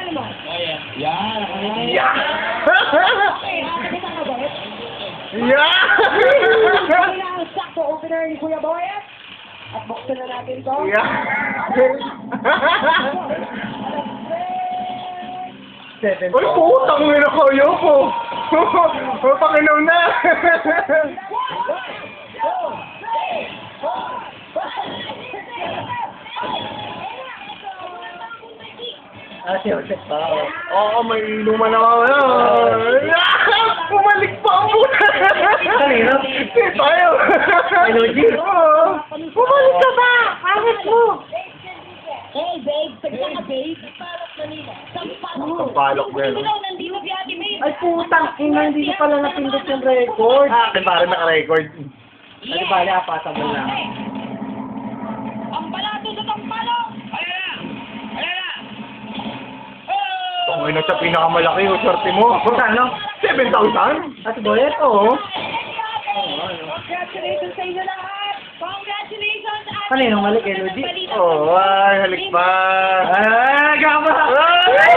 Ano mo? Yan. Yeah! Okay, nakakita ka ba? Yeah! Hindi na ang sakto opener ni Kuya Boyet. At buksan na natin ito. Yeah! 7 Uy, putang ina kayo po! Pakilaw na! Si Joseph pa. Oo, may inuman ako. Bumalik pa ang puta! Kanino? Hindi tayo! Energy? Oo. Bumalik ka ba? Angat mo! Hey, babe. Sagda ka, babe. Sampalok na yun. Nandito si Ate May. Ay, putang ina, hindi ko pala napindot yung record. Di ba rin naka-record? Ano ba, apasa mo na. Ang balato sa tampalo. Ayan na. Ayan na. Ang ina sa pinakamalaki yung swerte mo. Ano? 7,000? At Boyet, oo. Congratulations sa inyo lahat. Congratulations, Ate. Kaninong malik, Energy? Oo, ay, halik pa. Ah, gama! Ay!